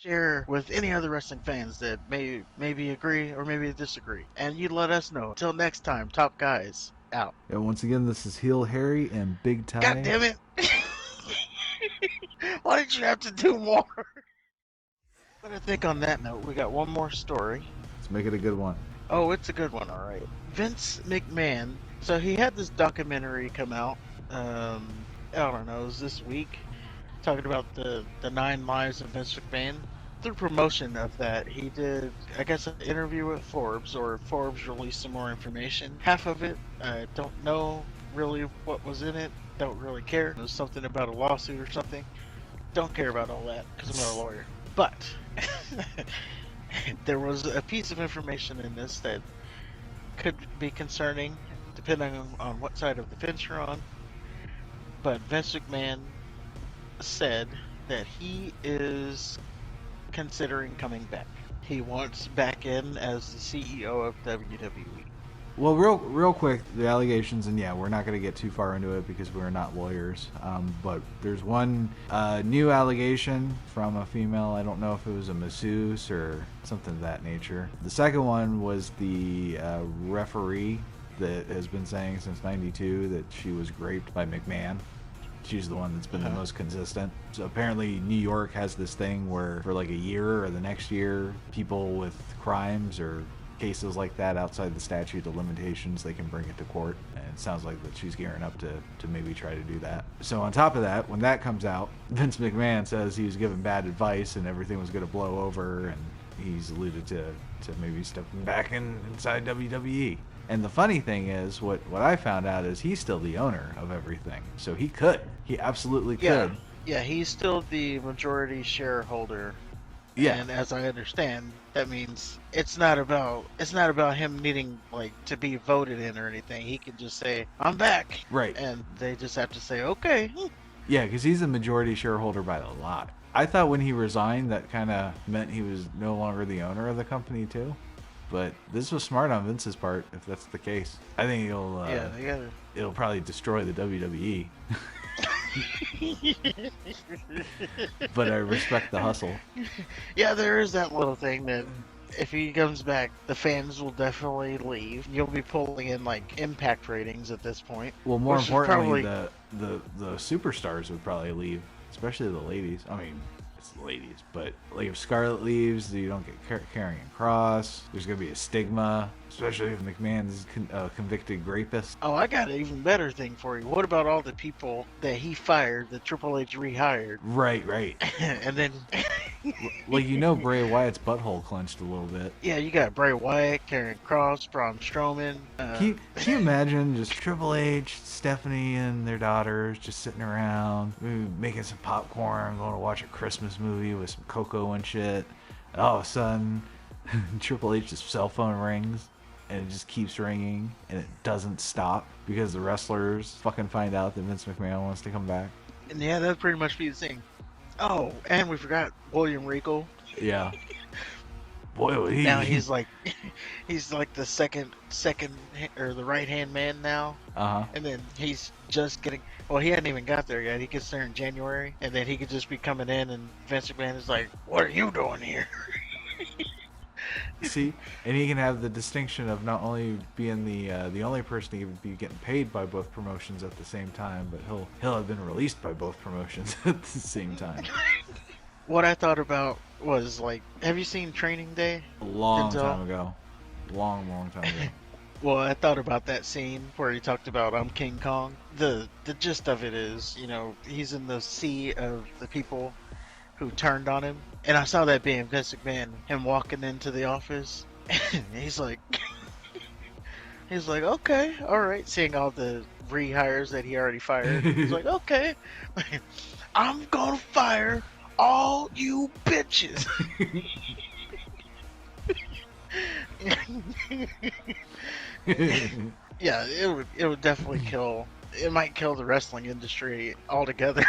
share with any other wrestling fans that maybe agree or maybe disagree. And you let us know. Till next time, Top Guys out. And once again, this is Heel Harry and Big God Ty. damn it! Why did you have to do more? But I think on that note, we got one more story. Let's make it a good one. Oh, it's a good one, all right. Vince McMahon. So he had this documentary come out. I don't know, it was this week, talking about the 9 lives of Vince McMahon. Through promotion of that, he did, I guess, an interview with Forbes, or Forbes released some more information. Half of it, I don't know really what was in it. Don't really care. It was something about a lawsuit or something. Don't care about all that because I'm not a lawyer. But there was a piece of information in this that could be concerning, depending on what side of the fence you're on. But Vince McMahon said that he is considering coming back. He wants back in as the CEO of WWE. Well, real quick, the allegations, and yeah, we're not going to get too far into it because we're not lawyers. But there's one new allegation from a female. I don't know if it was a masseuse or something of that nature. The second one was the referee that has been saying since '92 that she was raped by McMahon. She's the one that's been the most consistent. So apparently New York has this thing where for like a year or the next year, people with crimes or cases like that outside the statute of limitations, they can bring it to court. And it sounds like that she's gearing up to maybe try to do that. So on top of that, when that comes out, Vince McMahon says he was given bad advice and everything was going to blow over, and he's alluded to maybe stepping back inside WWE. And the funny thing is, what I found out is he's still the owner of everything. So he could. He absolutely could. Yeah, he's still the majority shareholder. Yeah. And as I understand, that means it's not about him needing like to be voted in or anything. He can just say, "I'm back." Right. And they just have to say, "Okay." Yeah, because he's a majority shareholder by a lot. I thought when he resigned, that kind of meant he was no longer the owner of the company too. But this was smart on Vince's part, if that's the case. I think it'll probably destroy the WWE. But I respect the hustle. Yeah, there is that little thing that if he comes back, the fans will definitely leave. You'll be pulling in like impact ratings at this point. Well, more importantly, the superstars would probably leave, especially the ladies. I mean, it's the ladies, but like if Scarlett leaves, you don't get carrying cross. There's gonna be a stigma, especially if McMahon's a convicted rapist. Oh, I got an even better thing for you. What about all the people that he fired, that Triple H rehired? Right. And then, well, Bray Wyatt's butthole clenched a little bit. Yeah, you got Bray Wyatt, Karrion Kross, Braun Strowman. Can you imagine just Triple H, Stephanie, and their daughters just sitting around, maybe making some popcorn, going to watch a Christmas movie with some cocoa and shit, and all of a sudden, Triple H's cell phone rings, and it just keeps ringing, and it doesn't stop because the wrestlers fucking find out that Vince McMahon wants to come back. And yeah, that'd pretty much be the thing. Oh, and we forgot William Regal. Yeah. Boy, now he's like the second or the right hand man now. And then he's just getting. Well, he hadn't even got there yet. He gets there in January, and then he could just be coming in, and Vince McMahon is like, "What are you doing here?" See, and he can have the distinction of not only being the only person to be getting paid by both promotions at the same time, but he'll have been released by both promotions at the same time. What I thought about was like, have you seen Training Day? A long time ago. Long time ago. Well, I thought about that scene where he talked about I'm King Kong. The gist of it is, he's in the sea of the people who turned on him. And I saw that being Vince McMahon, him walking into the office. And he's like, okay, all right. Seeing all the rehires that he already fired. He's like, okay, I'm going to fire all you bitches. Yeah, it would definitely kill. It might kill the wrestling industry altogether.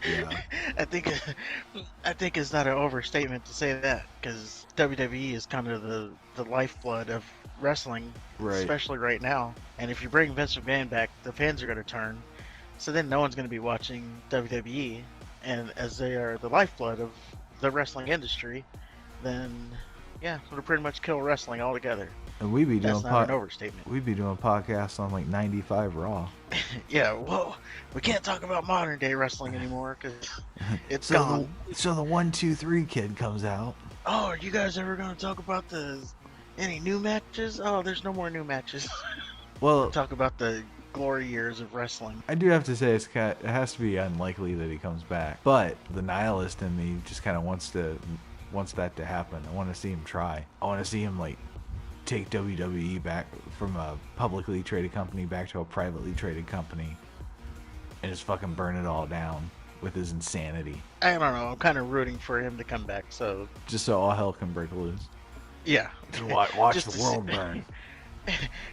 Yeah. I think it's not an overstatement to say that, because WWE is kind of the lifeblood of wrestling, right, especially right now. And if you bring Vince McMahon back, the fans are going to turn. So then no one's going to be watching WWE, and as they are the lifeblood of the wrestling industry, then yeah, it'll pretty much kill wrestling altogether. And we'd be That's doing not an overstatement. we'd be doing podcasts on like 95 Raw. Yeah, well, we can't talk about modern day wrestling anymore because it's So gone. the 1-2-3 kid comes out. Oh, are you guys ever going to talk about any new matches? Oh, there's no more new matches. Well, Talk about the glory years of wrestling. I do have to say it has to be unlikely that he comes back. But the nihilist in me just kind of wants that to happen. I want to see him try. I want to see him like take WWE back from a publicly traded company back to a privately traded company and just fucking burn it all down with his insanity. I don't know. I'm kind of rooting for him to come back. So Just so all hell can break loose. yeah, Just watch Just the to world see- burn.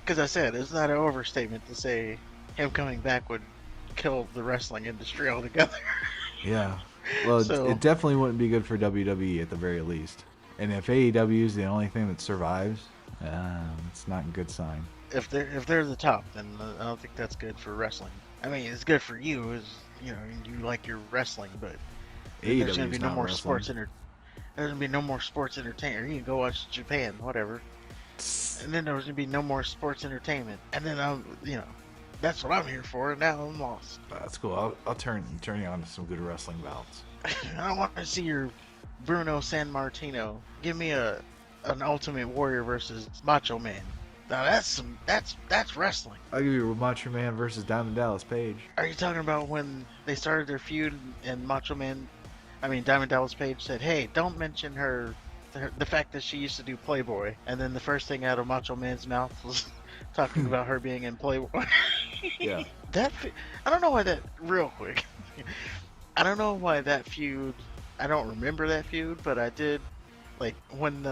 Because I said it's not an overstatement to say him coming back would kill the wrestling industry altogether. Yeah. Well, So- it definitely wouldn't be good for WWE at the very least. And if AEW is the only thing that survives, it's not a good sign. If they're the top, then I don't think that's good for wrestling. I mean, it's good for you, as you know, you like your wrestling, but there's gonna AEW be is no not more wrestling. there's gonna be no more sports entertainment. You can go watch Japan, whatever, and then there's gonna be no more sports entertainment. And then that's what I'm here for. And now I'm lost. That's cool. I'll turn you on to some good wrestling bouts. I want to see your Bruno San Martino. Give me an Ultimate Warrior versus Macho Man. Now that's wrestling. I'll give you Macho Man versus Diamond Dallas Page. Are you talking about when they started their feud and Diamond Dallas Page said, "Hey, don't mention the fact that she used to do Playboy," and then the first thing out of Macho Man's mouth was talking about her being in Playboy. Yeah. I don't know why that. Real quick, I don't know why that feud. I don't remember that feud, but I did. Like when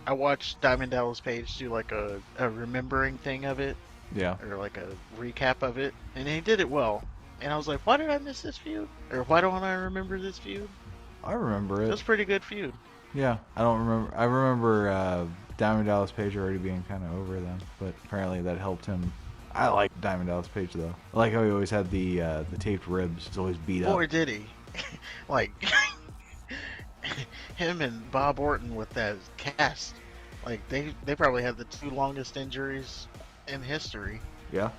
I watched Diamond Dallas Page do like a remembering thing of it, Yeah. or like a recap of it, and he did it well. And I was like, why did I miss this feud? Or why don't I remember this feud? I remember It it. was a pretty good feud. Yeah. I don't remember. I remember Diamond Dallas Page already being kind of over them, but apparently that helped him. I like Diamond Dallas Page though. I like how he always had the taped ribs. He's always beat up. Boy, did he. Like, him and Bob Orton with that cast. Like, they probably had the two longest injuries in history. Yeah.